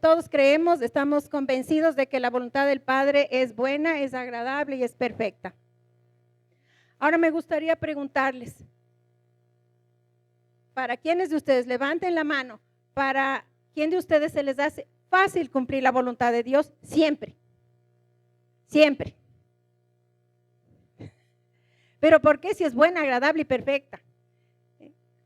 Todos creemos, estamos convencidos de que la voluntad del Padre es buena, es agradable y es perfecta. Ahora me gustaría preguntarles, para quiénes de ustedes, levanten la mano, para quién de ustedes se les hace fácil cumplir la voluntad de Dios? Siempre, siempre. Pero ¿por qué si es buena, agradable y perfecta?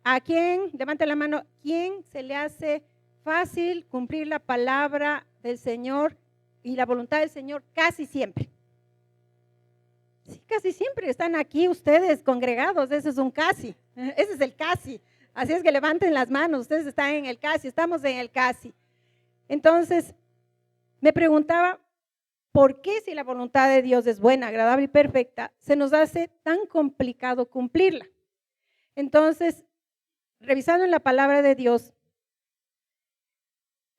¿A quién, levante la mano, quién se le hace fácil cumplir la palabra del Señor y la voluntad del Señor casi siempre? Sí, casi siempre están aquí ustedes congregados, ese es un casi, ese es el casi. Así es que levanten las manos, ustedes están en el casi, estamos en el casi. Entonces, me preguntaba, ¿por qué si la voluntad de Dios es buena, agradable y perfecta, se nos hace tan complicado cumplirla? Entonces, revisando en la palabra de Dios,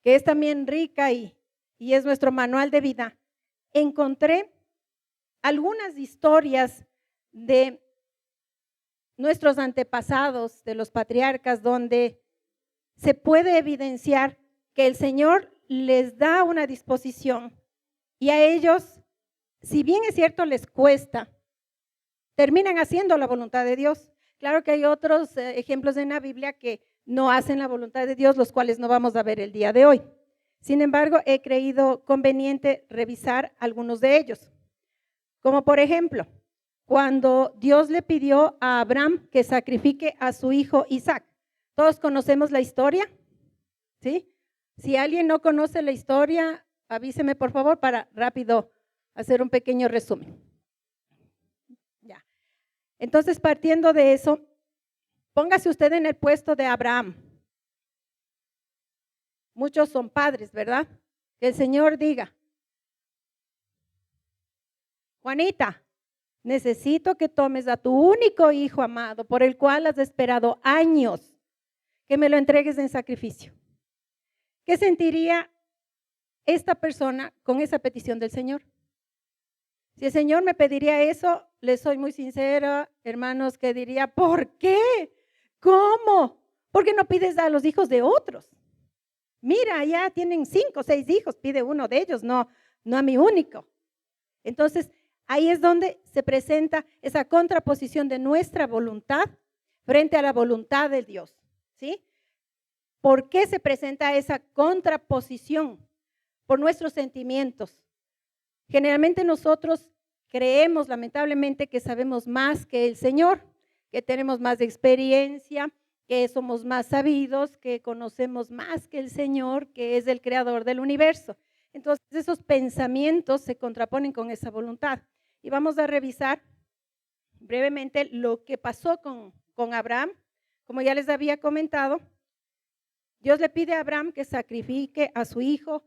que es también rica y es nuestro manual de vida, encontré algunas historias de nuestros antepasados, de los patriarcas, donde se puede evidenciar que el Señor les da una disposición y a ellos, si bien es cierto, les cuesta, terminan haciendo la voluntad de Dios. Claro que hay otros ejemplos en la Biblia que no hacen la voluntad de Dios, los cuales no vamos a ver el día de hoy. Sin embargo, he creído conveniente revisar algunos de ellos. Como por ejemplo, cuando Dios le pidió a Abraham que sacrifique a su hijo Isaac. ¿Todos conocemos la historia? ¿Sí? Si alguien no conoce la historia, avíseme por favor para rápido hacer un pequeño resumen. Ya. Entonces, partiendo de eso, póngase usted en el puesto de Abraham. Muchos son padres, ¿verdad? Que el Señor diga, Juanita, necesito que tomes a tu único hijo amado, por el cual has esperado años, que me lo entregues en sacrificio. ¿Qué sentiría esta persona con esa petición del Señor? Si el Señor me pediría eso, les soy muy sincera, hermanos, que diría, ¿por qué? ¿Cómo? ¿Por qué no pides a los hijos de otros? Mira, ya tienen 5 o 6 hijos, pide uno de ellos, no a mi único. Entonces, ahí es donde se presenta esa contraposición de nuestra voluntad frente a la voluntad de Dios, ¿sí? ¿Por qué se presenta esa contraposición? Por nuestros sentimientos. Generalmente nosotros creemos, lamentablemente, que sabemos más que el Señor, que tenemos más experiencia, que somos más sabidos, que conocemos más que el Señor, que es el creador del universo. Entonces, esos pensamientos se contraponen con esa voluntad. Y vamos a revisar brevemente lo que pasó con Abraham. Como ya les había comentado, Dios le pide a Abraham que sacrifique a su hijo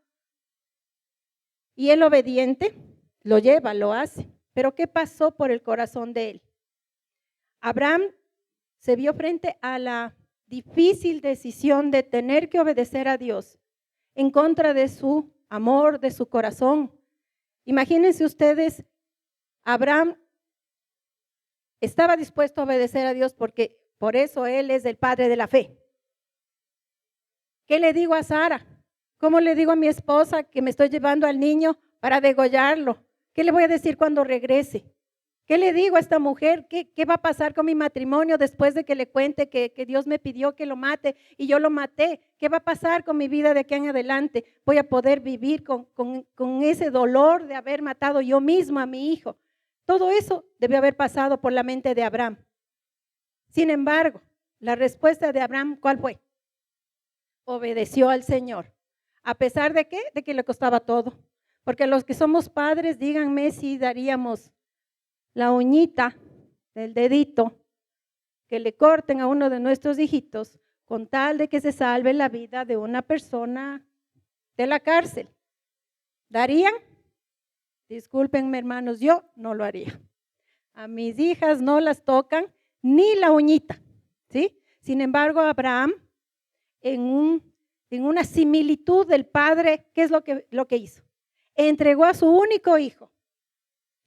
y él obediente lo lleva, lo hace. Pero ¿qué pasó por el corazón de él? Abraham se vio frente a la difícil decisión de tener que obedecer a Dios en contra de su amor, de su corazón. Imagínense ustedes, Abraham estaba dispuesto a obedecer a Dios porque por eso él es el padre de la fe. ¿Qué le digo a Sara? ¿Cómo le digo a mi esposa que me estoy llevando al niño para degollarlo? ¿Qué le voy a decir cuando regrese? ¿Qué le digo a esta mujer? ¿Qué va a pasar con mi matrimonio después de que le cuente que Dios me pidió que lo mate y yo lo maté? ¿Qué va a pasar con mi vida de aquí en adelante? ¿Voy a poder vivir con ese dolor de haber matado yo mismo a mi hijo? Todo eso debió haber pasado por la mente de Abraham. Sin embargo, la respuesta de Abraham, ¿cuál fue? Obedeció al Señor. ¿A pesar de qué? De que le costaba todo. Porque los que somos padres, díganme si daríamos la uñita del dedito que le corten a uno de nuestros hijitos con tal de que se salve la vida de una persona de la cárcel. ¿Darían? Discúlpenme, hermanos, yo no lo haría. A mis hijas no las tocan ni la uñita, ¿sí? Sin embargo, Abraham, en una similitud del padre, ¿qué es lo que hizo? Entregó a su único hijo,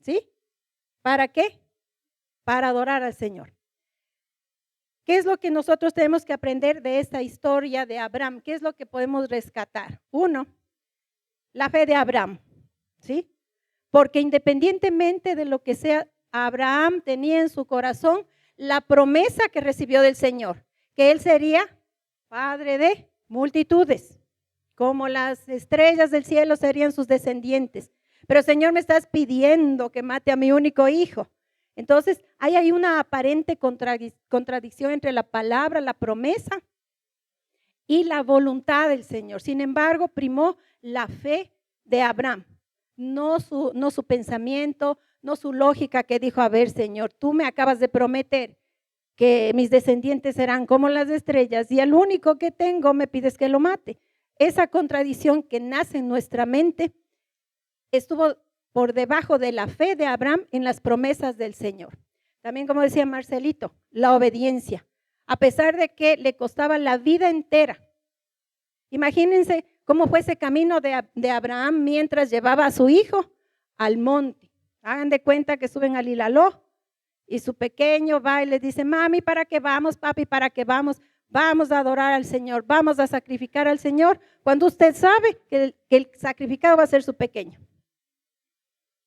¿sí? ¿Para qué? Para adorar al Señor. ¿Qué es lo que nosotros tenemos que aprender de esta historia de Abraham? ¿Qué es lo que podemos rescatar? Uno, La fe de Abraham, ¿sí? Porque independientemente de lo que sea, Abraham tenía en su corazón la promesa que recibió del Señor, que él sería padre de multitudes, como las estrellas del cielo serían sus descendientes. Pero Señor, me estás pidiendo que mate a mi único hijo. Entonces, hay una aparente contradicción entre la palabra, la promesa y la voluntad del Señor. Sin embargo, primó la fe de Abraham, no su pensamiento, no su lógica, que dijo, a ver, Señor, tú me acabas de prometer que mis descendientes serán como las estrellas y el único que tengo me pides que lo mate. Esa contradicción que nace en nuestra mente estuvo por debajo de la fe de Abraham en las promesas del Señor. También, como decía Marcelito, la obediencia, a pesar de que le costaba la vida entera. Imagínense cómo fue ese camino de Abraham mientras llevaba a su hijo al monte. Hagan de cuenta que suben al Hilaló y su pequeño va y le dice, mami, ¿para qué vamos, papi? ¿Para qué vamos? Vamos a adorar al Señor, vamos a sacrificar al Señor, cuando usted sabe que el sacrificado va a ser su pequeño.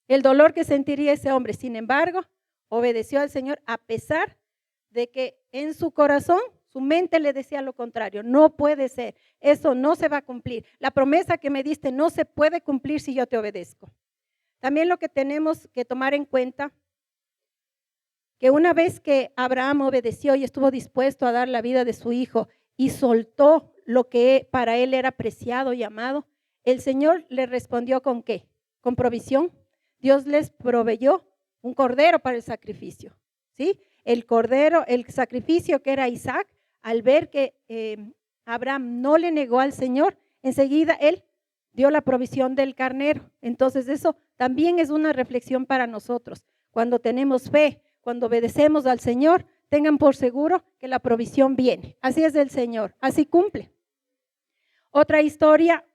El dolor que sentiría ese hombre, sin embargo, obedeció al Señor a pesar de que en su corazón, su mente le decía lo contrario. No puede ser, eso no se va a cumplir. La promesa que me diste no se puede cumplir si yo te obedezco. También lo que tenemos que tomar en cuenta, que una vez que Abraham obedeció y estuvo dispuesto a dar la vida de su hijo y soltó lo que para él era preciado y amado, el Señor le respondió ¿con qué? Con provisión. Dios les proveyó un cordero para el sacrificio, ¿sí? El cordero, el sacrificio que era Isaac, al ver que Abraham no le negó al Señor, enseguida él dio la provisión del carnero. Entonces eso también es una reflexión para nosotros. Cuando tenemos fe, cuando obedecemos al Señor, tengan por seguro que la provisión viene. Así es el Señor, así cumple. Otra historia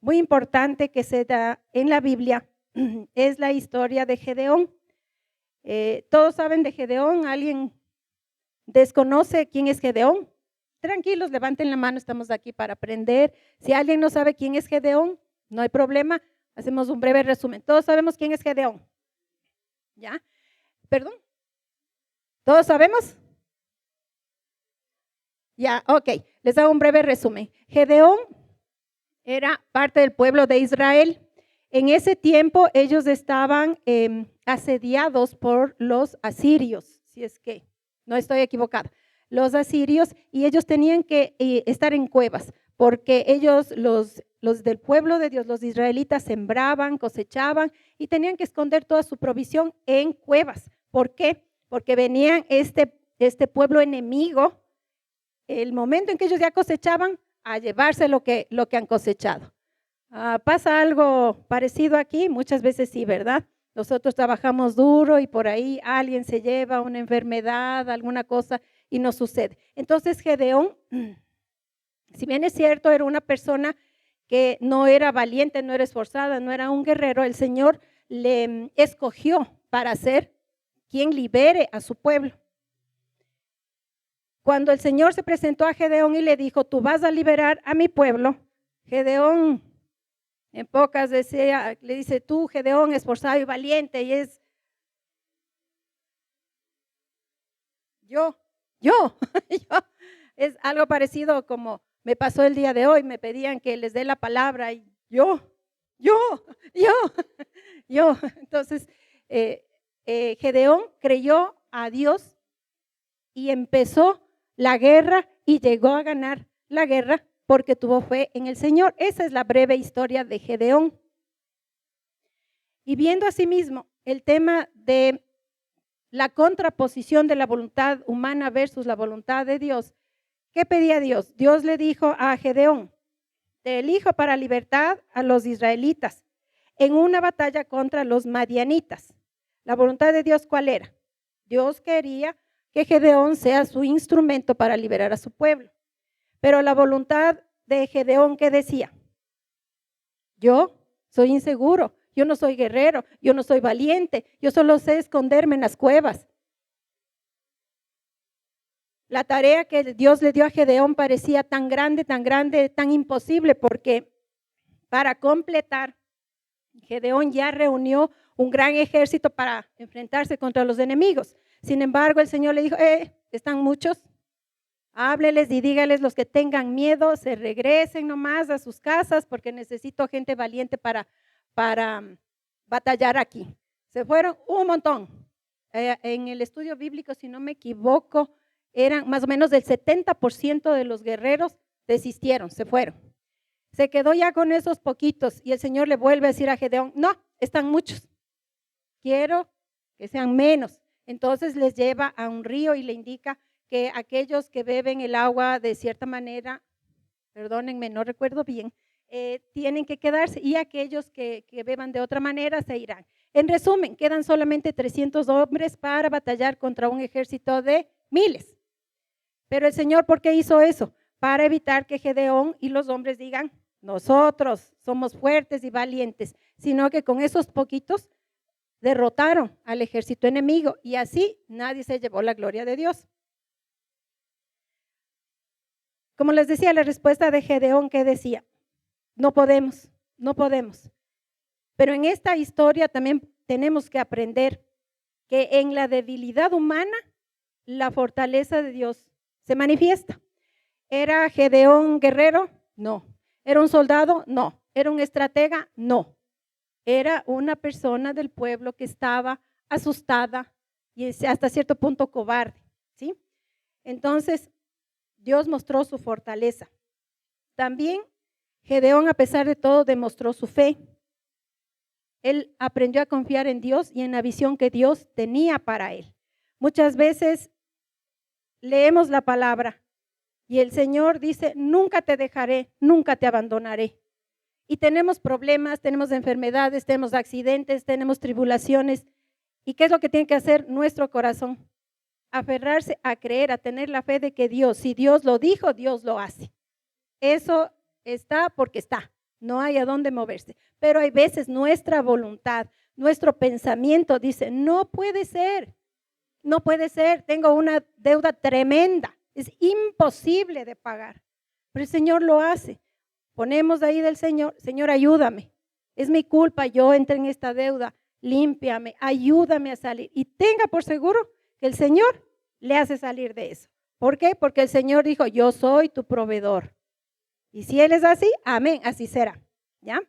muy importante que se da en la Biblia es la historia de Gedeón. Todos saben de Gedeón. ¿Alguien desconoce quién es Gedeón? Tranquilos, levanten la mano, estamos aquí para aprender. Si alguien no sabe quién es Gedeón, no hay problema, hacemos un breve resumen. Todos sabemos quién es Gedeón. ¿Ya? ¿Perdón? ¿Todos sabemos? Ya, ok, les hago un breve resumen. Gedeón era parte del pueblo de Israel. En ese tiempo ellos estaban asediados por los asirios, si es que no estoy equivocada, los asirios, y ellos tenían que estar en cuevas, porque ellos, los del pueblo de Dios, los israelitas, sembraban, cosechaban y tenían que esconder toda su provisión en cuevas. ¿Por qué? Porque venían este pueblo enemigo, el momento en que ellos ya cosechaban, a llevarse lo que han cosechado. ¿Pasa algo parecido aquí? Muchas veces sí, ¿verdad? Nosotros trabajamos duro y por ahí alguien se lleva una enfermedad, alguna cosa y nos sucede. Entonces Gedeón, si bien es cierto, era una persona que no era valiente, no era esforzada, no era un guerrero, el Señor le escogió para ser quien libere a su pueblo. Cuando el Señor se presentó a Gedeón y le dijo, tú vas a liberar a mi pueblo, Gedeón en pocas decía, le dice, tú Gedeón esforzado y valiente, y es yo, es algo parecido como me pasó el día de hoy, me pedían que les dé la palabra y yo. Entonces, Gedeón creyó a Dios y empezó la guerra y llegó a ganar la guerra porque tuvo fe en el Señor. Esa es la breve historia de Gedeón. Y viendo asimismo el tema de la contraposición de la voluntad humana versus la voluntad de Dios, ¿qué pedía Dios? Dios le dijo a Gedeón, te elijo para libertad a los israelitas en una batalla contra los madianitas. ¿La voluntad de Dios cuál era? Dios quería que Gedeón sea su instrumento para liberar a su pueblo. Pero la voluntad de Gedeón, ¿qué decía? Yo soy inseguro, yo no soy guerrero, yo no soy valiente, yo solo sé esconderme en las cuevas. La tarea que Dios le dio a Gedeón parecía tan grande, tan imposible, porque Para completar, Gedeón ya reunió un gran ejército para enfrentarse contra los enemigos. Sin embargo, el Señor le dijo, están muchos, hábleles y dígales los que tengan miedo, se regresen nomás a sus casas porque necesito gente valiente para batallar aquí. Se fueron un montón. En el estudio bíblico, si no me equivoco, eran más o menos del 70% de los guerreros desistieron, se fueron. Se quedó ya con esos poquitos y el Señor le vuelve a decir a Gedeón, no, están muchos, quiero que sean menos. Entonces les lleva a un río y le indica que aquellos que beben el agua de cierta manera, perdónenme, no recuerdo bien, tienen que quedarse y aquellos que beban de otra manera se irán. En resumen, quedan solamente 300 hombres para batallar contra un ejército de miles. Pero el Señor, ¿por qué hizo eso? Para evitar que Gedeón y los hombres digan, nosotros somos fuertes y valientes, sino que con esos poquitos derrotaron al ejército enemigo y así nadie se llevó la gloria de Dios. Como les decía, la respuesta de Gedeón que decía, no podemos, no podemos. Pero en esta historia también tenemos que aprender que en la debilidad humana, la fortaleza de Dios se manifiesta. ¿Era Gedeón guerrero? No. ¿Era un soldado? No. ¿Era un estratega? No. Era una persona del pueblo que estaba asustada y hasta cierto punto cobarde, ¿sí? Entonces, Dios mostró su fortaleza. También Gedeón, a pesar de todo, demostró su fe. Él aprendió a confiar en Dios y en la visión que Dios tenía para él. Muchas veces leemos la palabra y el Señor dice, nunca te dejaré, nunca te abandonaré. Y tenemos problemas, tenemos enfermedades, tenemos accidentes, tenemos tribulaciones. ¿Y qué es lo que tiene que hacer nuestro corazón? Aferrarse a creer, a tener la fe de que Dios, si Dios lo dijo, Dios lo hace. Eso está porque está, no hay a dónde moverse. Pero hay veces nuestra voluntad, nuestro pensamiento dice, no puede ser, no puede ser, tengo una deuda tremenda, es imposible de pagar. Pero el Señor lo hace. Ponemos ahí del Señor, Señor, ayúdame, es mi culpa, yo entré en esta deuda, límpiame, ayúdame a salir. Y tenga por seguro que el Señor le hace salir de eso. ¿Por qué? Porque el Señor dijo, yo soy tu proveedor. Y si Él es así, amén, así será. ¿Ya?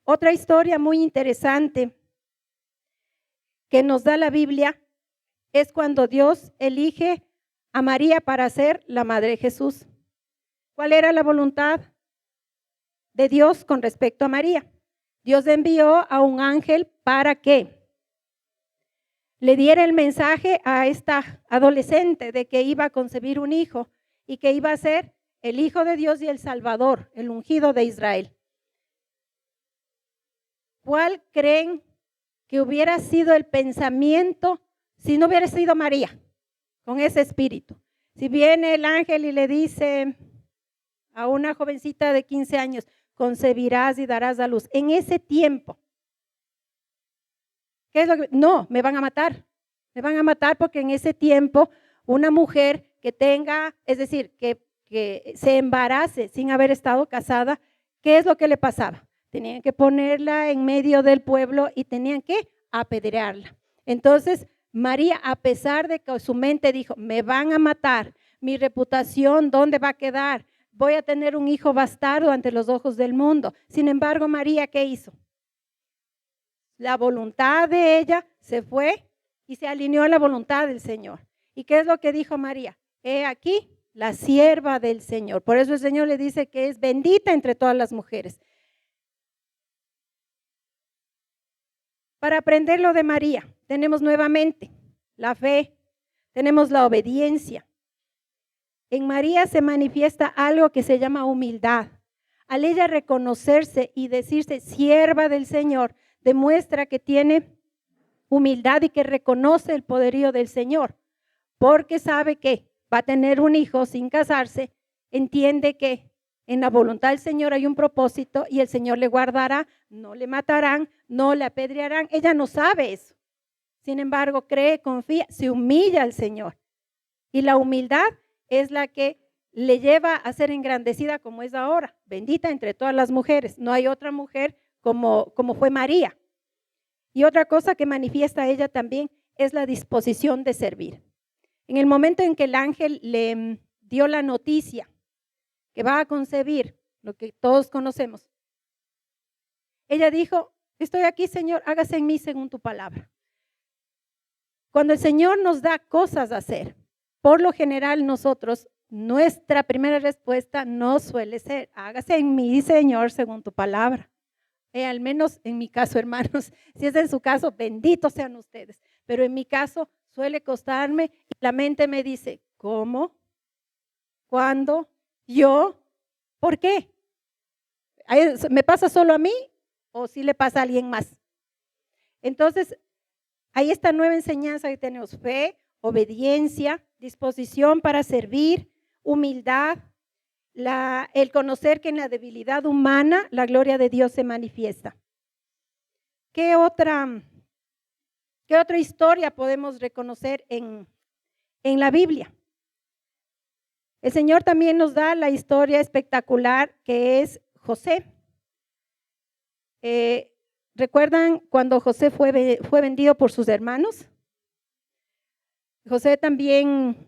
Otra historia muy interesante que nos da la Biblia es cuando Dios elige a María para ser la madre de Jesús. ¿Cuál era la voluntad de Dios con respecto a María? Dios envió a un ángel para que le diera el mensaje a esta adolescente de que iba a concebir un hijo y que iba a ser el Hijo de Dios y el Salvador, el ungido de Israel. ¿Cuál creen que hubiera sido el pensamiento si no hubiera sido María con ese espíritu? Si viene el ángel y le dice a una jovencita de 15 años, concebirás y darás a luz. En ese tiempo, ¿qué es lo que? No, me van a matar. Me van a matar porque en ese tiempo una mujer que tenga, es decir, que se embarace sin haber estado casada, ¿qué es lo que le pasaba? Tenían que ponerla en medio del pueblo y tenían que apedrearla. Entonces, María, a pesar de que su mente dijo, me van a matar, mi reputación, ¿dónde va a quedar? Voy a tener un hijo bastardo ante los ojos del mundo. Sin embargo, María, ¿qué hizo? La voluntad de ella se fue y se alineó a la voluntad del Señor. ¿Y qué es lo que dijo María? He aquí la sierva del Señor. Por eso el Señor le dice que es bendita entre todas las mujeres. Para aprender lo de María, tenemos nuevamente la fe, tenemos la obediencia. En María se manifiesta algo que se llama humildad. Al ella reconocerse y decirse sierva del Señor, demuestra que tiene humildad y que reconoce el poderío del Señor, porque sabe que va a tener un hijo sin casarse, entiende que en la voluntad del Señor hay un propósito y el Señor le guardará, no le matarán, no le apedrearán. Ella no sabe eso. Sin embargo, cree, confía, se humilla al Señor. Y la humildad es la que le lleva a ser engrandecida como es ahora, bendita entre todas las mujeres. No hay otra mujer como fue María. Y otra cosa que manifiesta ella también es la disposición de servir. En el momento en que el ángel le dio la noticia que va a concebir, lo que todos conocemos, ella dijo, estoy aquí, Señor, hágase en mí según tu palabra. Cuando el Señor nos da cosas a hacer, por lo general nosotros, nuestra primera respuesta no suele ser, hágase en mí, Señor, según tu palabra. Al menos en mi caso, hermanos, si es en su caso, benditos sean ustedes. Pero en mi caso suele costarme y la mente me dice, ¿cómo? ¿Cuándo? ¿Yo? ¿Por qué? ¿Me pasa solo a mí o si le pasa a alguien más? Entonces, hay esta nueva enseñanza que tenemos: fe, obediencia, disposición para servir, humildad, el conocer que en la debilidad humana la gloria de Dios se manifiesta. ¿Qué otra historia podemos reconocer en la Biblia? El Señor también nos da la historia espectacular que es José. ¿Recuerdan cuando José fue vendido por sus hermanos? José también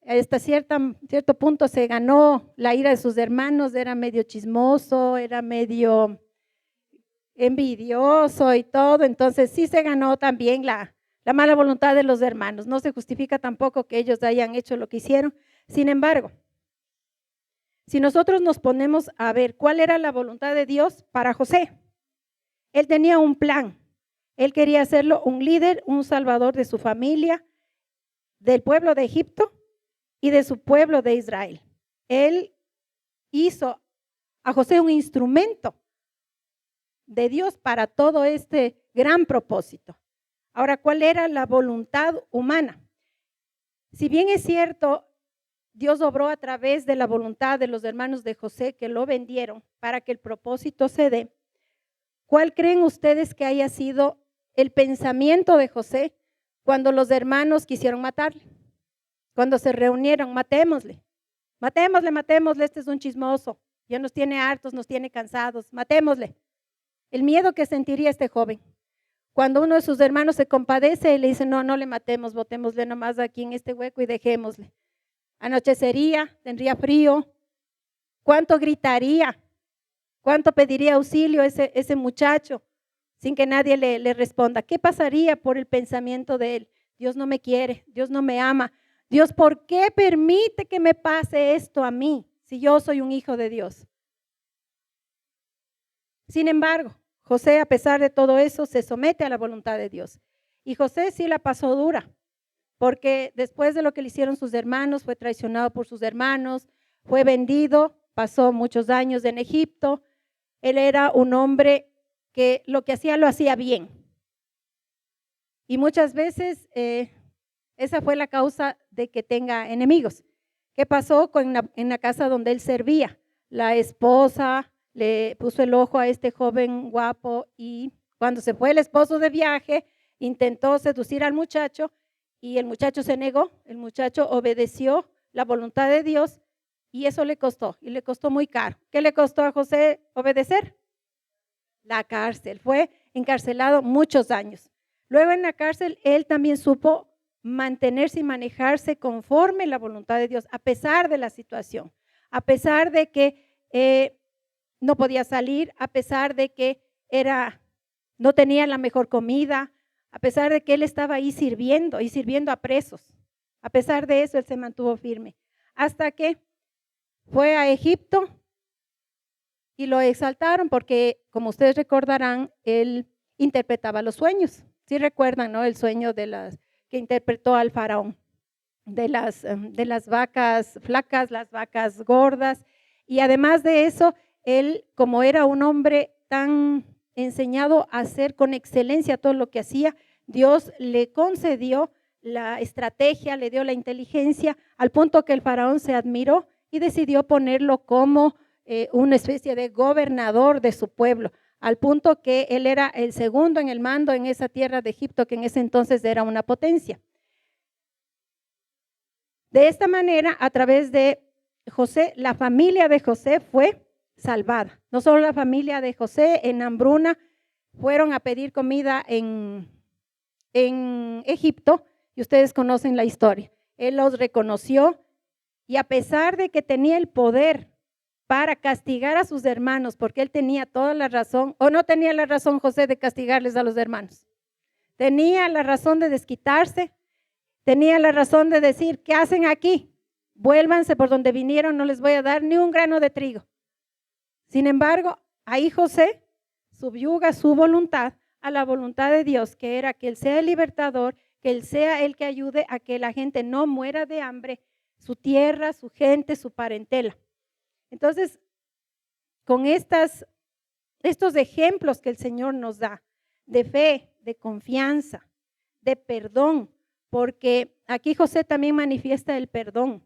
hasta cierto punto se ganó la ira de sus hermanos, era medio chismoso, era medio envidioso y todo, entonces sí se ganó también la mala voluntad de los hermanos. No se justifica tampoco que ellos hayan hecho lo que hicieron. Sin embargo, si nosotros nos ponemos a ver cuál era la voluntad de Dios para José, él tenía un plan. Él quería hacerlo un líder, un salvador de su familia, del pueblo de Egipto y de su pueblo de Israel. Él hizo a José un instrumento de Dios para todo este gran propósito. Ahora, ¿cuál era la voluntad humana? Si bien es cierto, Dios obró a través de la voluntad de los hermanos de José que lo vendieron para que el propósito se dé, ¿cuál creen ustedes que haya sido el pensamiento de José cuando los hermanos quisieron matarle? Cuando se reunieron, matémosle, este es un chismoso, ya nos tiene hartos, nos tiene cansados, matémosle. El miedo que sentiría este joven. Cuando uno de sus hermanos se compadece y le dice, no le matemos, botémosle nomás aquí en este hueco y dejémosle. Anochecería, tendría frío. ¿Cuánto gritaría? ¿Cuánto pediría auxilio ese muchacho sin que nadie le responda? ¿Qué pasaría por el pensamiento de él? Dios no me quiere, Dios no me ama. Dios, ¿por qué permite que me pase esto a mí si yo soy un hijo de Dios? Sin embargo, José, a pesar de todo eso, se somete a la voluntad de Dios. Y José sí la pasó dura, porque después de lo que le hicieron sus hermanos, fue traicionado por sus hermanos, fue vendido, pasó muchos años en Egipto. Él era un hombre que lo que hacía lo hacía bien. Y muchas veces esa fue la causa de que tenga enemigos. ¿Qué pasó en la casa donde él servía? La esposa le puso el ojo a este joven guapo y cuando se fue el esposo de viaje, intentó seducir al muchacho y el muchacho se negó. El muchacho obedeció la voluntad de Dios y eso le costó, y le costó muy caro. ¿Qué le costó a José obedecer? La cárcel. Fue encarcelado muchos años. Luego en la cárcel él también supo mantenerse y manejarse conforme la voluntad de Dios, a pesar de la situación, a pesar de que no podía salir, a pesar de que no tenía la mejor comida, a pesar de que él estaba ahí sirviendo a presos. A pesar de eso, él se mantuvo firme. Hasta que fue a Egipto y lo exaltaron porque, como ustedes recordarán, él interpretaba los sueños. ¿Sí recuerdan, no? El sueño que interpretó al faraón, de las vacas flacas, las vacas gordas. Y además de eso, él, como era un hombre tan enseñado a hacer con excelencia todo lo que hacía, Dios le concedió la estrategia, le dio la inteligencia, al punto que el faraón se admiró y decidió ponerlo como una especie de gobernador de su pueblo, al punto que él era el segundo en el mando en esa tierra de Egipto, que en ese entonces era una potencia. De esta manera, a través de José, la familia de José fue salvada. No solo la familia de José en hambruna fueron a pedir comida en Egipto, y ustedes conocen la historia. Él los reconoció y a pesar de que tenía el poder para castigar a sus hermanos, porque él tenía toda la razón, o no tenía la razón José de castigarles a los hermanos. Tenía la razón de desquitarse, tenía la razón de decir, ¿qué hacen aquí? Vuélvanse por donde vinieron, no les voy a dar ni un grano de trigo. Sin embargo, ahí José subyuga su voluntad a la voluntad de Dios, que era que Él sea el libertador, que Él sea el que ayude a que la gente no muera de hambre, su tierra, su gente, su parentela. Entonces, con estos ejemplos que el Señor nos da, de fe, de confianza, de perdón, porque aquí José también manifiesta el perdón.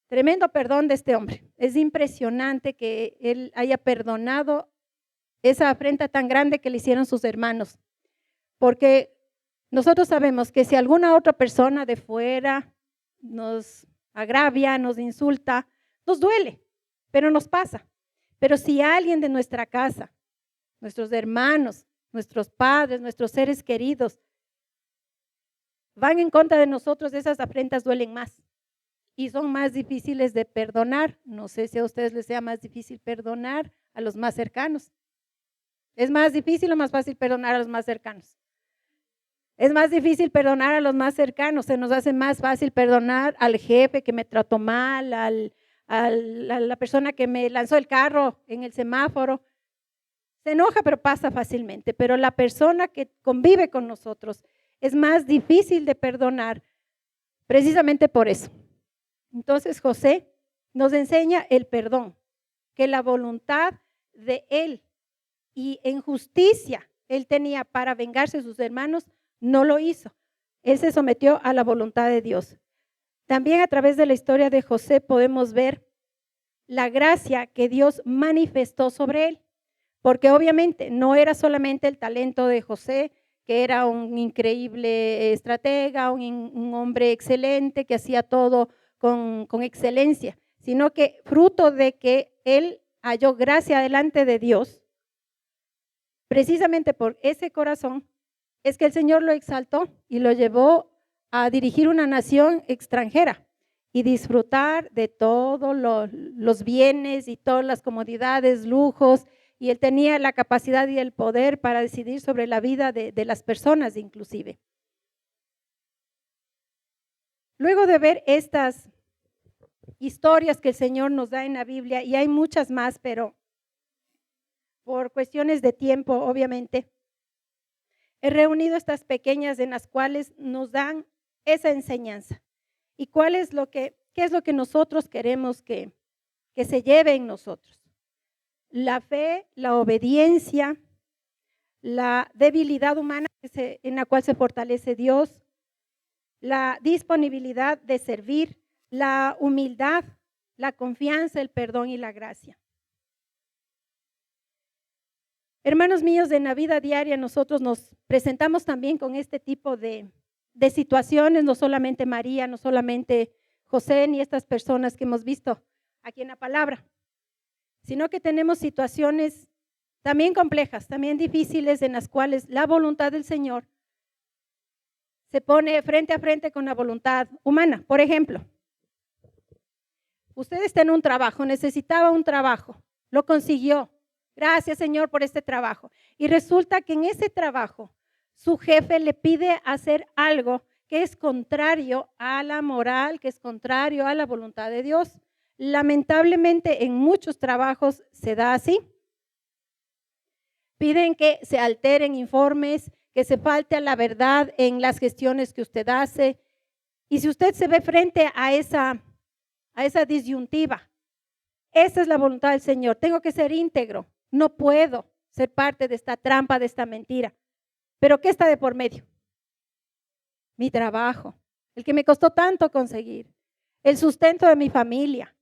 Tremendo perdón de este hombre. Es impresionante que él haya perdonado esa afrenta tan grande que le hicieron sus hermanos. Porque nosotros sabemos que si alguna otra persona de fuera nos agravia, nos insulta, nos duele, pero nos pasa. Pero si alguien de nuestra casa, nuestros hermanos, nuestros padres, nuestros seres queridos, van en contra de nosotros, esas afrentas duelen más. Y son más difíciles de perdonar. No sé si a ustedes les sea más difícil perdonar a los más cercanos. ¿Es más difícil o más fácil perdonar a los más cercanos? Es más difícil perdonar a los más cercanos. Se nos hace más fácil perdonar al jefe que me trató mal, a la persona que me lanzó el carro en el semáforo. Se enoja, pero pasa fácilmente. Pero la persona que convive con nosotros es más difícil de perdonar precisamente por eso. Entonces José nos enseña el perdón, que la voluntad de él y en justicia él tenía para vengarse de sus hermanos, no lo hizo. Él se sometió a la voluntad de Dios. También a través de la historia de José podemos ver la gracia que Dios manifestó sobre él, porque obviamente no era solamente el talento de José, que era un increíble estratega, un hombre excelente que hacía todo con excelencia, sino que fruto de que él halló gracia delante de Dios, precisamente por ese corazón, es que el Señor lo exaltó y lo llevó a dirigir una nación extranjera y disfrutar de todos los bienes y todas las comodidades, lujos, y él tenía la capacidad y el poder para decidir sobre la vida de las personas inclusive. Luego de ver estas historias que el Señor nos da en la Biblia, y hay muchas más, pero por cuestiones de tiempo, obviamente, he reunido estas pequeñas en las cuales nos dan esa enseñanza. ¿Y qué es lo que nosotros queremos que se lleve en nosotros? La fe, la obediencia, la debilidad humana en la cual se fortalece Dios, la disponibilidad de servir, la humildad, la confianza, el perdón y la gracia. Hermanos míos, en la vida diaria nosotros nos presentamos también con este tipo de situaciones, no solamente María, no solamente José, ni estas personas que hemos visto aquí en la palabra, sino que tenemos situaciones también complejas, también difíciles, en las cuales la voluntad del Señor se pone frente a frente con la voluntad humana. Por ejemplo, usted está en un trabajo, necesitaba un trabajo, lo consiguió. Gracias, Señor, por este trabajo. Y resulta que en ese trabajo su jefe le pide hacer algo que es contrario a la moral, que es contrario a la voluntad de Dios. Lamentablemente en muchos trabajos se da así. Piden que se alteren informes, que se falte a la verdad en las gestiones que usted hace. Y si usted se ve frente a esa disyuntiva, esa es la voluntad del Señor. Tengo que ser íntegro. No puedo ser parte de esta trampa, de esta mentira. ¿Pero qué está de por medio? Mi trabajo, el que me costó tanto conseguir, el sustento de mi familia.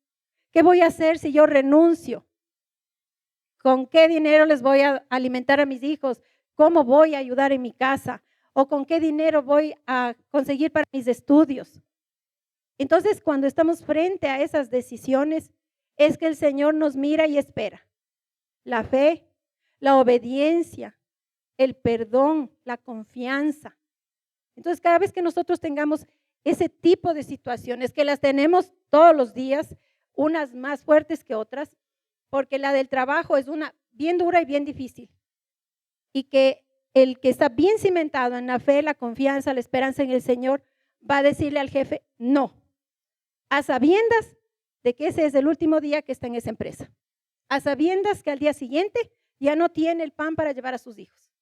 ¿Qué voy a hacer si yo renuncio? ¿Con qué dinero les voy a alimentar a mis hijos? ¿Cómo voy a ayudar en mi casa? ¿O con qué dinero voy a conseguir para mis estudios? Entonces, cuando estamos frente a esas decisiones, es que el Señor nos mira y espera. La fe, la obediencia, el perdón, la confianza. Entonces, cada vez que nosotros tengamos ese tipo de situaciones, que las tenemos todos los días, unas más fuertes que otras, porque la del trabajo es una bien dura y bien difícil. Y que el que está bien cimentado en la fe, la confianza, la esperanza en el Señor, va a decirle al jefe, no, a sabiendas de que ese es el último día que está en esa empresa, a sabiendas que al día siguiente ya no tiene el pan para llevar a sus hijos.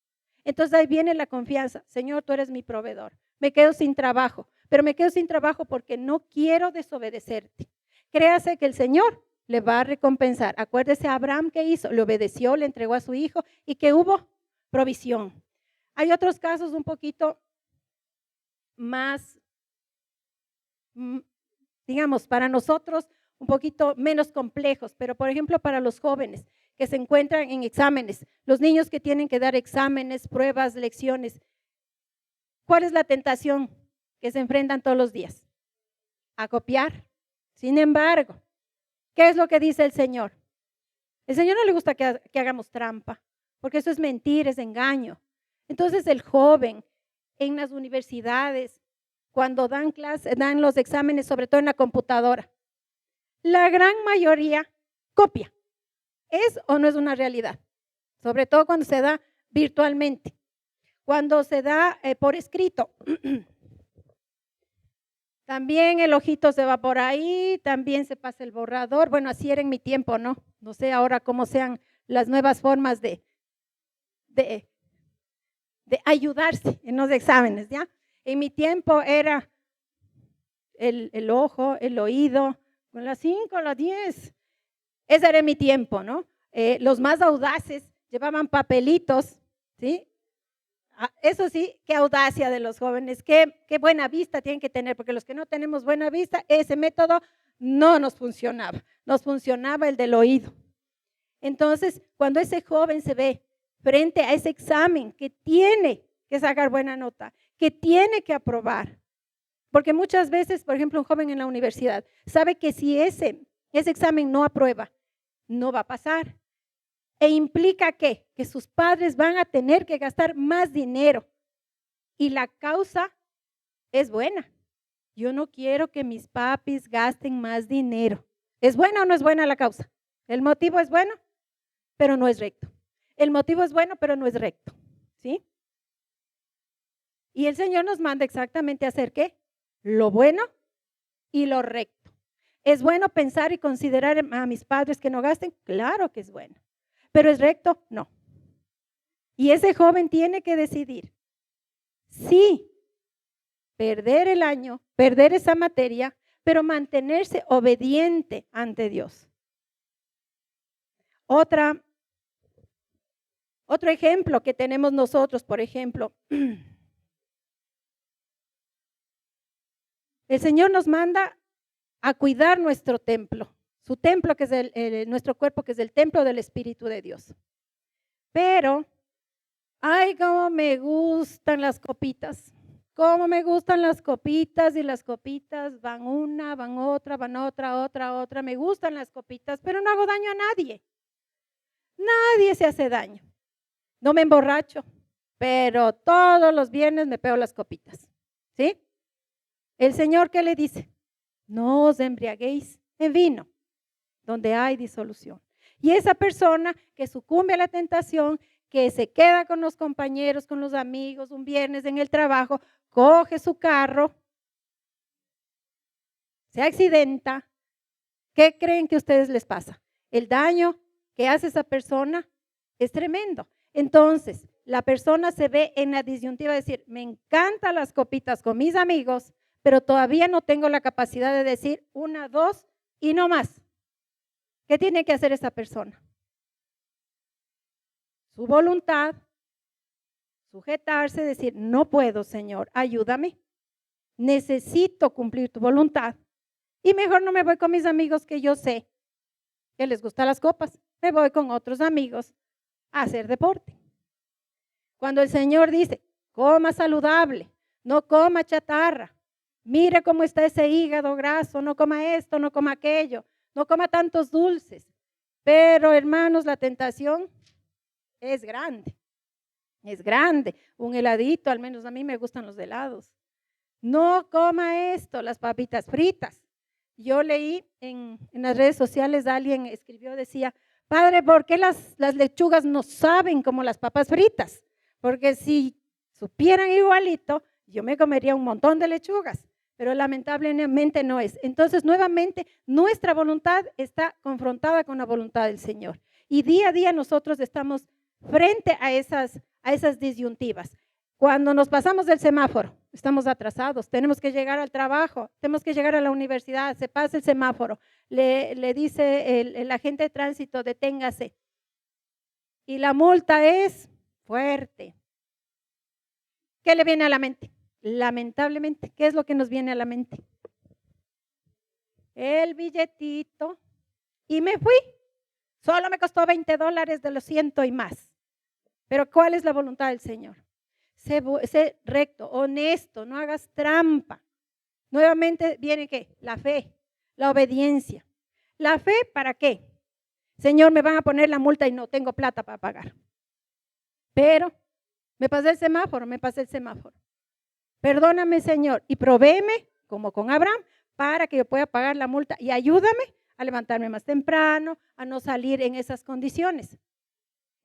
Entonces ahí viene la confianza, Señor, tú eres mi proveedor, me quedo sin trabajo, pero me quedo sin trabajo porque no quiero desobedecerte. Créase que el Señor le va a recompensar. Acuérdese a Abraham que hizo, le obedeció, le entregó a su hijo y que hubo provisión. Hay otros casos un poquito más, digamos, para nosotros un poquito menos complejos, pero por ejemplo para los jóvenes que se encuentran en exámenes, los niños que tienen que dar exámenes, pruebas, lecciones. ¿Cuál es la tentación que se enfrentan todos los días? A copiar. Sin embargo, ¿qué es lo que dice el Señor? El Señor no le gusta que hagamos trampa, porque eso es mentir, es engaño. Entonces el joven en las universidades, cuando dan clases, dan los exámenes, sobre todo en la computadora, la gran mayoría copia. ¿Es o no es una realidad? Sobre todo cuando se da virtualmente, cuando se da por escrito. También el ojito se va por ahí, también se pasa el borrador. Bueno, así era en mi tiempo, ¿no? No sé ahora cómo sean las nuevas formas de ayudarse en los exámenes, ¿ya? En mi tiempo era el ojo, el oído, con las 5, las 10. Ese era mi tiempo, ¿no? Los más audaces llevaban papelitos, ¿sí? Eso sí, qué audacia de los jóvenes, qué buena vista tienen que tener, porque los que no tenemos buena vista, ese método no nos funcionaba el del oído. Entonces, cuando ese joven se ve frente a ese examen que tiene que sacar buena nota, que tiene que aprobar, porque muchas veces, por ejemplo, un joven en la universidad sabe que si ese examen no aprueba, no va a pasar. E implica que sus padres van a tener que gastar más dinero. Y la causa es buena. Yo no quiero que mis papis gasten más dinero. ¿Es buena o no es buena la causa? El motivo es bueno, pero no es recto. El motivo es bueno, pero no es recto. ¿Sí? Y el Señor nos manda exactamente a hacer ¿qué? Lo bueno y lo recto. ¿Es bueno pensar y considerar a mis padres que no gasten? Claro que es bueno. ¿Pero es recto? No. Y ese joven tiene que decidir sí, perder el año, perder esa materia, pero mantenerse obediente ante Dios. Otro ejemplo que tenemos nosotros, por ejemplo, el Señor nos manda a cuidar nuestro templo, su templo que es nuestro cuerpo, que es el templo del Espíritu de Dios. Pero, ay, cómo me gustan las copitas. Cómo me gustan las copitas y las copitas van una, van otra, otra. Me gustan las copitas, pero no hago daño a nadie. Nadie se hace daño. No me emborracho, pero todos los viernes me pego las copitas. ¿Sí? El Señor, ¿qué le dice? No os embriaguéis en vino, donde hay disolución. Y esa persona que sucumbe a la tentación, que se queda con los compañeros, con los amigos, un viernes en el trabajo, coge su carro, se accidenta, ¿qué creen que a ustedes les pasa? El daño que hace esa persona es tremendo. Entonces, la persona se ve en la disyuntiva de decir, me encantan las copitas con mis amigos, pero todavía no tengo la capacidad de decir 1, 2 y no más. ¿Qué tiene que hacer esa persona? Su voluntad, sujetarse, decir, no puedo, Señor, ayúdame. Necesito cumplir tu voluntad. Y mejor no me voy con mis amigos que yo sé que les gustan las copas. Me voy con otros amigos a hacer deporte. Cuando el Señor dice, coma saludable, no coma chatarra, Mire cómo está ese hígado graso, no coma esto, no coma aquello, no coma tantos dulces. Pero hermanos, la tentación es grande, es grande. Un heladito, al menos a mí me gustan los helados. No coma esto, las papitas fritas. Yo leí en las redes sociales, alguien escribió, decía, padre, ¿por qué las lechugas no saben como las papas fritas? Porque si supieran igualito, yo me comería un montón de lechugas, pero lamentablemente no es. Entonces, nuevamente, nuestra voluntad está confrontada con la voluntad del Señor. Y día a día nosotros estamos frente a esas disyuntivas. Cuando nos pasamos del semáforo, estamos atrasados, tenemos que llegar al trabajo, tenemos que llegar a la universidad, se pasa el semáforo, le dice el agente de tránsito, deténgase. Y la multa es fuerte. ¿Qué le viene a la mente? Lamentablemente, ¿qué es lo que nos viene a la mente? El billetito. Y me fui. Solo me costó $20 de los 100 y más. Pero ¿cuál es la voluntad del Señor? Sé recto, honesto, no hagas trampa. Nuevamente viene ¿qué? La fe, la obediencia. ¿La fe para qué? Señor, me van a poner la multa y no tengo plata para pagar. Pero me pasé el semáforo. Perdóname, Señor, y provéeme, como con Abraham, para que yo pueda pagar la multa y ayúdame a levantarme más temprano, a no salir en esas condiciones.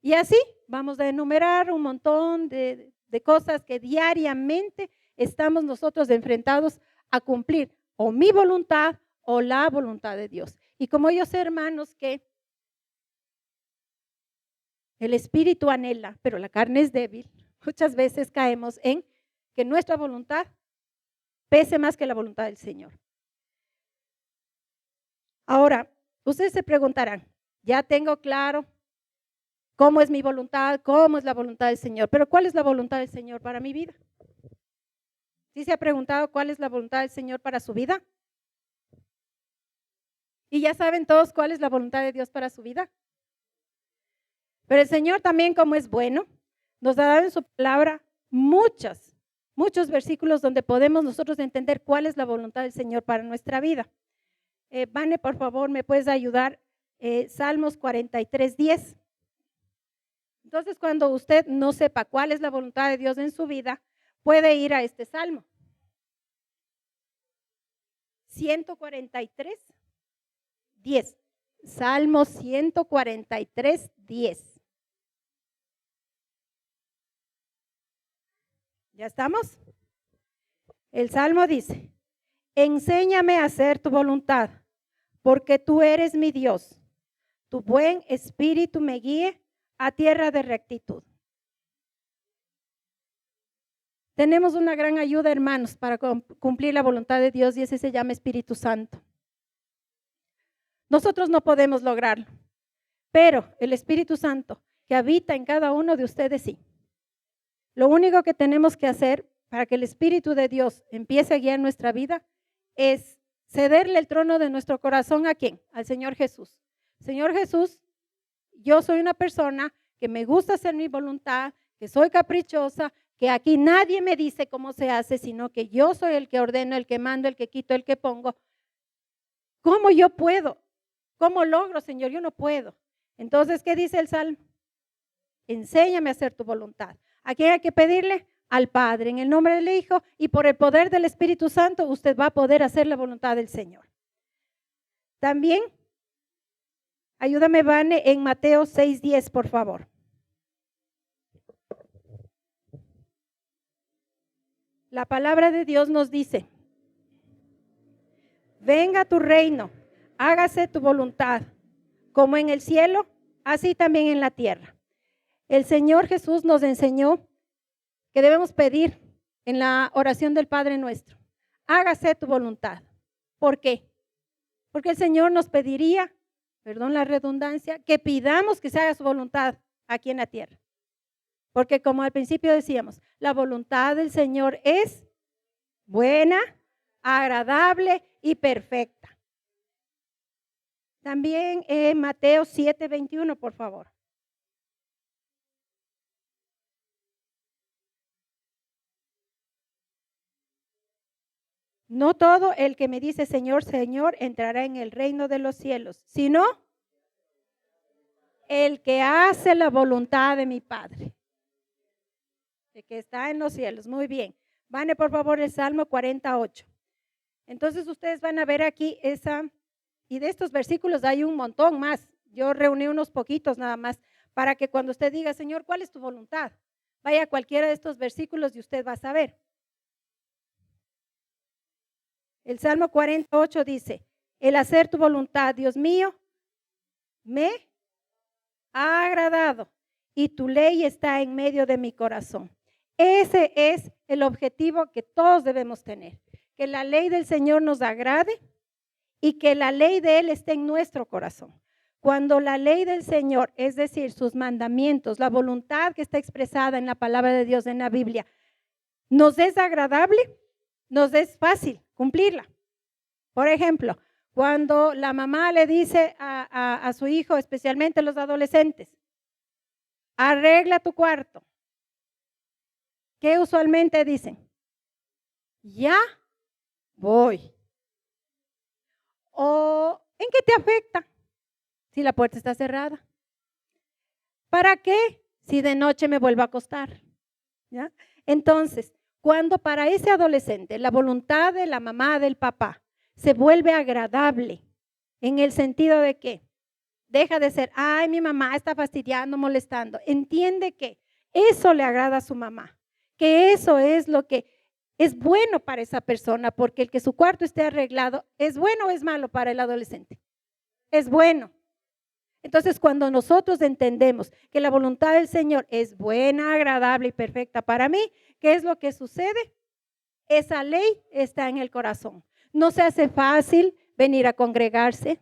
Y así vamos a enumerar un montón de cosas que diariamente estamos nosotros enfrentados a cumplir o mi voluntad o la voluntad de Dios. Y como yo sé, hermanos, que el espíritu anhela, pero la carne es débil, muchas veces caemos en que nuestra voluntad pese más que la voluntad del Señor. Ahora, ustedes se preguntarán, ya tengo claro cómo es mi voluntad, cómo es la voluntad del Señor, pero ¿cuál es la voluntad del Señor para mi vida? ¿Sí se ha preguntado cuál es la voluntad del Señor para su vida? ¿Y ya saben todos cuál es la voluntad de Dios para su vida? Pero el Señor también, como es bueno, nos ha dado en su palabra muchos versículos donde podemos nosotros entender cuál es la voluntad del Señor para nuestra vida. Vane, por favor, ¿me puedes ayudar? Salmos 43:10. Entonces, cuando usted no sepa cuál es la voluntad de Dios en su vida, puede ir a este salmo. 143:10. Salmo 143:10. ¿Ya estamos? El salmo dice, enséñame a hacer tu voluntad, porque tú eres mi Dios. Tu buen espíritu me guíe a tierra de rectitud. Tenemos una gran ayuda, hermanos, para cumplir la voluntad de Dios y ese se llama Espíritu Santo. Nosotros no podemos lograrlo, pero el Espíritu Santo que habita en cada uno de ustedes sí. Lo único que tenemos que hacer para que el Espíritu de Dios empiece a guiar nuestra vida es cederle el trono de nuestro corazón ¿a quién? Al Señor Jesús. Señor Jesús, yo soy una persona que me gusta hacer mi voluntad, que soy caprichosa, que aquí nadie me dice cómo se hace, sino que yo soy el que ordeno, el que mando, el que quito, el que pongo. ¿Cómo yo puedo? ¿Cómo logro, Señor? Yo no puedo. Entonces, ¿qué dice el Salmo? Enséñame a hacer tu voluntad. ¿A quién hay que pedirle? Al Padre, en el nombre del Hijo y por el poder del Espíritu Santo, usted va a poder hacer la voluntad del Señor. También, ayúdame, Vane, en Mateo 6:10, por favor. La palabra de Dios nos dice, venga tu reino, hágase tu voluntad, como en el cielo, así también en la tierra. El Señor Jesús nos enseñó que debemos pedir en la oración del Padre nuestro, hágase tu voluntad. ¿Por qué? Porque el Señor nos pediría, perdón la redundancia, que pidamos que se haga su voluntad aquí en la tierra. Porque como al principio decíamos, la voluntad del Señor es buena, agradable y perfecta. También Mateo 7:21, por favor. No todo el que me dice Señor, Señor, entrará en el reino de los cielos, sino el que hace la voluntad de mi Padre, el que está en los cielos. Muy bien. Vane, por favor, el Salmo 48. Entonces ustedes van a ver aquí y de estos versículos hay un montón más. Yo reuní unos poquitos nada más para que cuando usted diga, Señor, ¿cuál es tu voluntad? Vaya a cualquiera de estos versículos y usted va a saber. El Salmo 48 dice, el hacer tu voluntad, Dios mío, me ha agradado y tu ley está en medio de mi corazón. Ese es el objetivo que todos debemos tener, que la ley del Señor nos agrade y que la ley de Él esté en nuestro corazón. Cuando la ley del Señor, es decir, sus mandamientos, la voluntad que está expresada en la palabra de Dios en la Biblia, nos es agradable, nos es fácil cumplirla. Por ejemplo, cuando la mamá le dice a su hijo, especialmente los adolescentes, arregla tu cuarto. ¿Qué usualmente dicen? Ya voy. ¿O en qué te afecta si la puerta está cerrada? ¿Para qué si de noche me vuelvo a acostar? ¿Ya? Entonces, cuando para ese adolescente la voluntad de la mamá, del papá, se vuelve agradable en el sentido de que deja de ser, ay, mi mamá está fastidiando, molestando. Entiende que eso le agrada a su mamá, que eso es lo que es bueno para esa persona, porque el que su cuarto esté arreglado, ¿es bueno o es malo para el adolescente? Es bueno. Entonces, cuando nosotros entendemos que la voluntad del Señor es buena, agradable y perfecta para mí, ¿qué es lo que sucede? Esa ley está en el corazón. No se hace fácil venir a congregarse.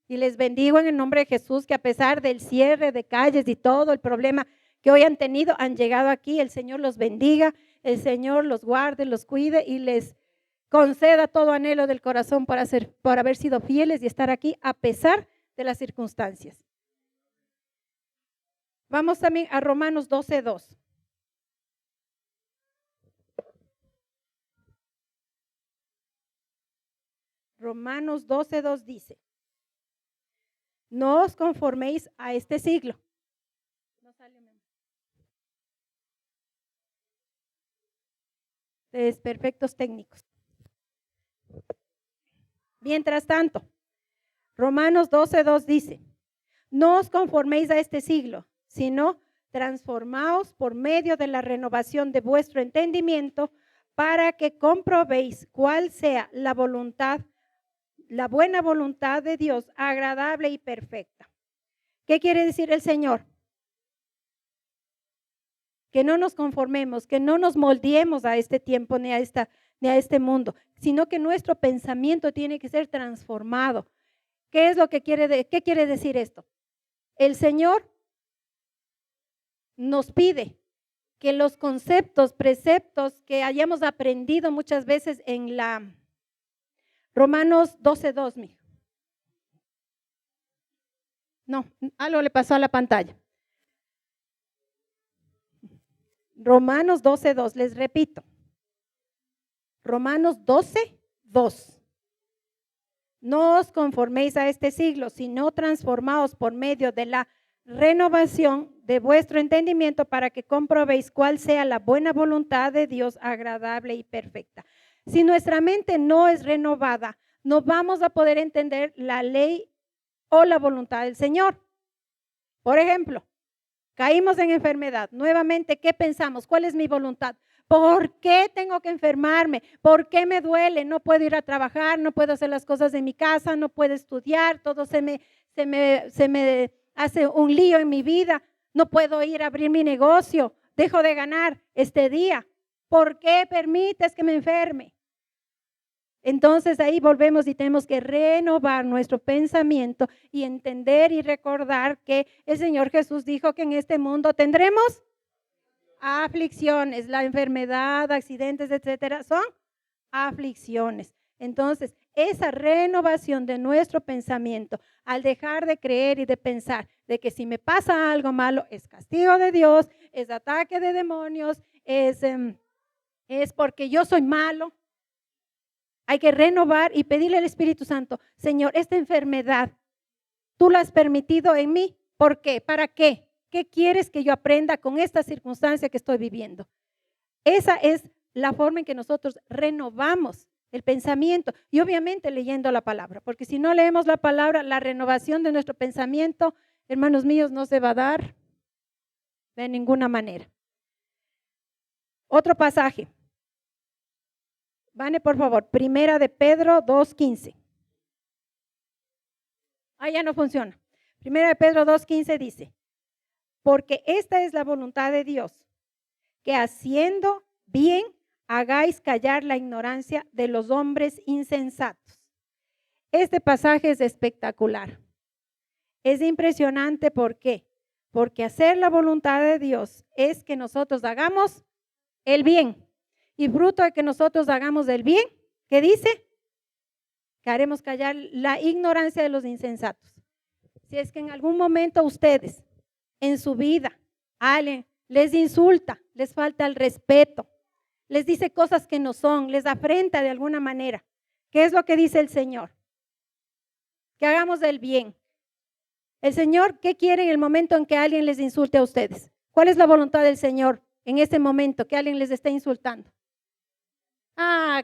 Y les bendigo en el nombre de Jesús que a pesar del cierre de calles y todo el problema que hoy han tenido, han llegado aquí. El Señor los bendiga, el Señor los guarde, los cuide y les conceda todo anhelo del corazón por haber sido fieles y estar aquí a pesar de las circunstancias. Vamos también a Romanos 12:2. Romanos 12:2 dice, no os conforméis a este siglo. No sale, desperfectos técnicos. Mientras tanto, Romanos 12:2 dice, no os conforméis a este siglo, sino transformaos por medio de la renovación de vuestro entendimiento para que comprobéis cuál sea la voluntad, la buena voluntad de Dios, agradable y perfecta. ¿Qué quiere decir el Señor? Que no nos conformemos, que no nos moldeemos a este tiempo ni a este mundo, sino que nuestro pensamiento tiene que ser transformado. ¿Qué es lo que qué quiere decir esto? El Señor nos pide que los conceptos, preceptos que hayamos aprendido muchas veces en la Romanos 12:2. No, algo le pasó a la pantalla. Romanos 12:2, les repito. Romanos 12:2. No os conforméis a este siglo, sino transformaos por medio de la renovación de vuestro entendimiento para que comprobéis cuál sea la buena voluntad de Dios, agradable y perfecta. Si nuestra mente no es renovada, no vamos a poder entender la ley o la voluntad del Señor. Por ejemplo, caímos en enfermedad. Nuevamente, ¿qué pensamos? ¿Cuál es mi voluntad? ¿Por qué tengo que enfermarme? ¿Por qué me duele? No puedo ir a trabajar, no puedo hacer las cosas de mi casa, no puedo estudiar, todo se me hace un lío en mi vida. No puedo ir a abrir mi negocio, dejo de ganar este día. ¿Por qué permites que me enferme? Entonces ahí volvemos y tenemos que renovar nuestro pensamiento y entender y recordar que el Señor Jesús dijo que en este mundo tendremos aflicciones, la enfermedad, accidentes, etcétera, son aflicciones. Entonces, esa renovación de nuestro pensamiento, al dejar de creer y de pensar de que si me pasa algo malo es castigo de Dios, es ataque de demonios, es porque yo soy malo. Hay que renovar y pedirle al Espíritu Santo, Señor, esta enfermedad, tú la has permitido en mí. ¿Por qué? ¿Para qué? ¿Qué quieres que yo aprenda con esta circunstancia que estoy viviendo? Esa es la forma en que nosotros renovamos el pensamiento y obviamente leyendo la palabra, porque si no leemos la palabra, la renovación de nuestro pensamiento, hermanos míos, no se va a dar de ninguna manera. Otro pasaje. Vane, por favor, Primera de Pedro 2:15. Ya no funciona. Primera de Pedro 2:15 dice, porque esta es la voluntad de Dios, que haciendo bien hagáis callar la ignorancia de los hombres insensatos. Este pasaje es espectacular. Es impresionante, ¿por qué? Porque hacer la voluntad de Dios es que nosotros hagamos el bien. Y fruto de que nosotros hagamos el bien, ¿qué dice? Que haremos callar la ignorancia de los insensatos. Si es que en algún momento ustedes, en su vida, alguien les insulta, les falta el respeto, les dice cosas que no son, les afrenta de alguna manera, ¿qué es lo que dice el Señor? Que hagamos el bien. El Señor, ¿qué quiere en el momento en que alguien les insulte a ustedes? ¿Cuál es la voluntad del Señor en ese momento que alguien les está insultando?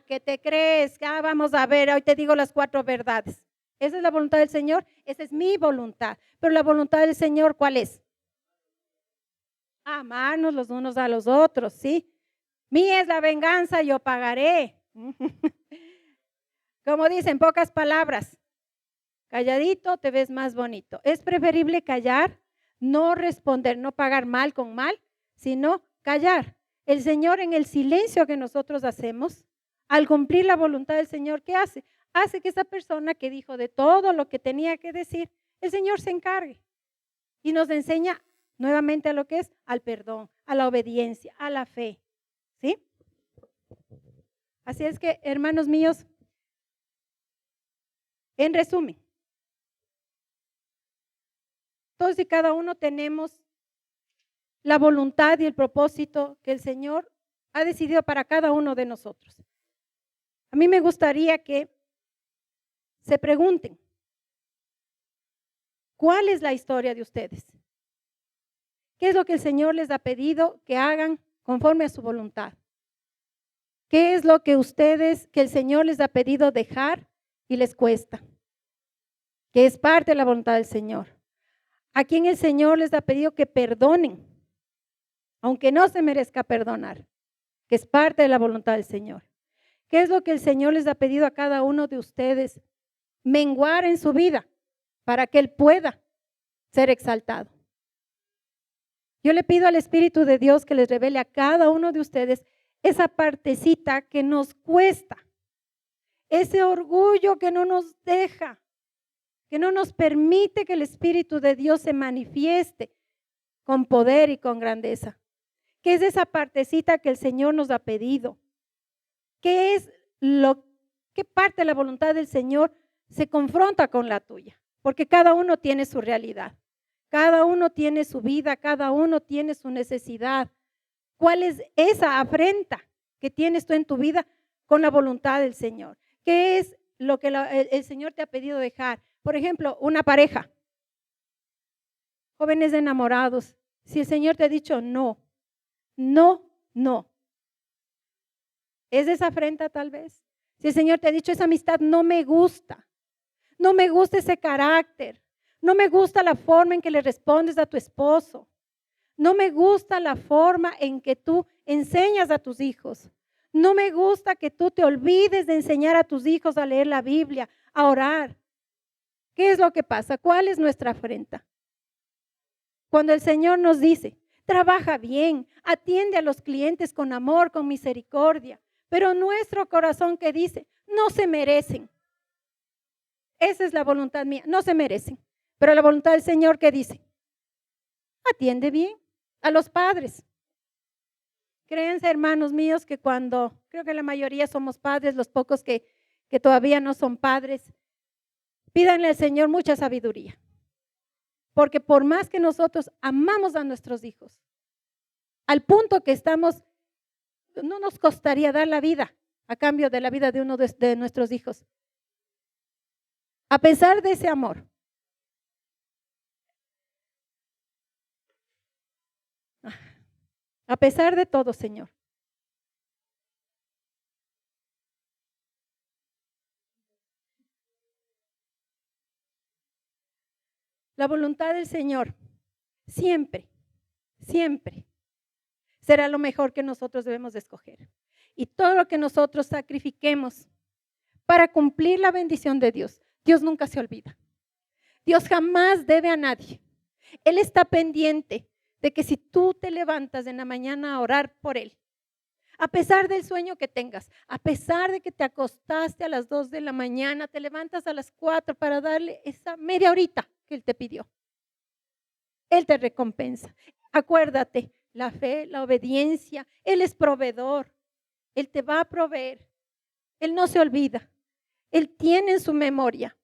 ¿Qué te crees? Vamos a ver, hoy te digo las 4 verdades. ¿Esa es la voluntad del Señor? Esa es mi voluntad. Pero la voluntad del Señor, ¿cuál es? Amarnos los unos a los otros, ¿sí? Mía es la venganza, yo pagaré. Como dicen, pocas palabras. Calladito te ves más bonito. Es preferible callar, no responder, no pagar mal con mal, sino callar. El Señor en el silencio que nosotros hacemos, al cumplir la voluntad del Señor, ¿qué hace? Hace que esa persona que dijo de todo lo que tenía que decir, el Señor se encargue y nos enseña nuevamente a lo que es, al perdón, a la obediencia, a la fe, ¿sí? Así es que, hermanos míos, en resumen, todos y cada uno tenemos la voluntad y el propósito que el Señor ha decidido para cada uno de nosotros. A mí me gustaría que se pregunten, ¿cuál es la historia de ustedes? ¿Qué es lo que el Señor les ha pedido que hagan conforme a su voluntad? ¿Qué es lo que el Señor les ha pedido dejar y les cuesta? Que es parte de la voluntad del Señor. ¿A quién el Señor les ha pedido que perdonen? Aunque no se merezca perdonar, que es parte de la voluntad del Señor. ¿Qué es lo que el Señor les ha pedido a cada uno de ustedes? Menguar en su vida para que Él pueda ser exaltado. Yo le pido al Espíritu de Dios que les revele a cada uno de ustedes esa partecita que nos cuesta, ese orgullo que no nos deja, que no nos permite que el Espíritu de Dios se manifieste con poder y con grandeza. ¿Qué es esa partecita que el Señor nos ha pedido? ¿Qué parte de la voluntad del Señor se confronta con la tuya? Porque cada uno tiene su realidad, cada uno tiene su vida, cada uno tiene su necesidad. ¿Cuál es esa afrenta que tienes tú en tu vida con la voluntad del Señor? ¿Qué es lo que el Señor te ha pedido dejar? Por ejemplo, una pareja, jóvenes enamorados, si el Señor te ha dicho no, no. ¿Es esa afrenta tal vez? Si el Señor te ha dicho esa amistad no me gusta ese carácter, no me gusta la forma en que le respondes a tu esposo, no me gusta la forma en que tú enseñas a tus hijos, no me gusta que tú te olvides de enseñar a tus hijos a leer la Biblia, a orar. ¿Qué es lo que pasa? ¿Cuál es nuestra afrenta? Cuando el Señor nos dice, trabaja bien, atiende a los clientes con amor, con misericordia, pero nuestro corazón que dice, no se merecen. Esa es la voluntad mía, no se merecen. Pero la voluntad del Señor que dice, atiende bien a los padres. Créanse, hermanos míos, que creo que la mayoría somos padres, los pocos que todavía no son padres, pídanle al Señor mucha sabiduría. Porque por más que nosotros amamos a nuestros hijos, al punto que no nos costaría dar la vida a cambio de la vida de uno de nuestros hijos. A pesar de ese amor, a pesar de todo, Señor. La voluntad del Señor siempre, siempre será lo mejor que nosotros debemos de escoger. Y todo lo que nosotros sacrifiquemos para cumplir la bendición de Dios, Dios nunca se olvida. Dios jamás debe a nadie. Él está pendiente de que si tú te levantas en la mañana a orar por Él, a pesar del sueño que tengas, a pesar de que te acostaste a las 2 de la mañana, te levantas a las 4 para darle esa media horita que Él te pidió. Él te recompensa. Acuérdate, la fe, la obediencia, Él es proveedor. Él te va a proveer. Él no se olvida. Él tiene en su memoria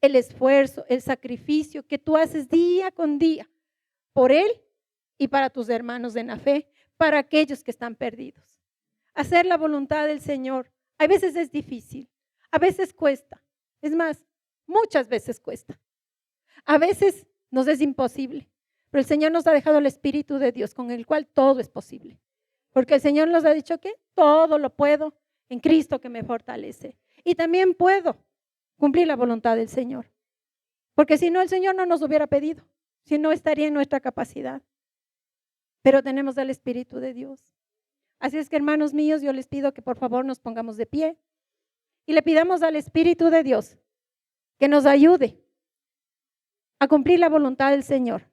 el esfuerzo, el sacrificio que tú haces día con día por Él y para tus hermanos en la fe, para aquellos que están perdidos. Hacer la voluntad del Señor a veces es difícil, a veces cuesta. Es más, muchas veces cuesta. A veces nos es imposible, pero el Señor nos ha dejado el Espíritu de Dios con el cual todo es posible. Porque el Señor nos ha dicho que todo lo puedo en Cristo que me fortalece. Y también puedo cumplir la voluntad del Señor. Porque si no, el Señor no nos hubiera pedido, si no estaría en nuestra capacidad. Pero tenemos el Espíritu de Dios. Así es que, hermanos míos, yo les pido que por favor nos pongamos de pie y le pidamos al Espíritu de Dios que nos ayude a cumplir la voluntad del Señor.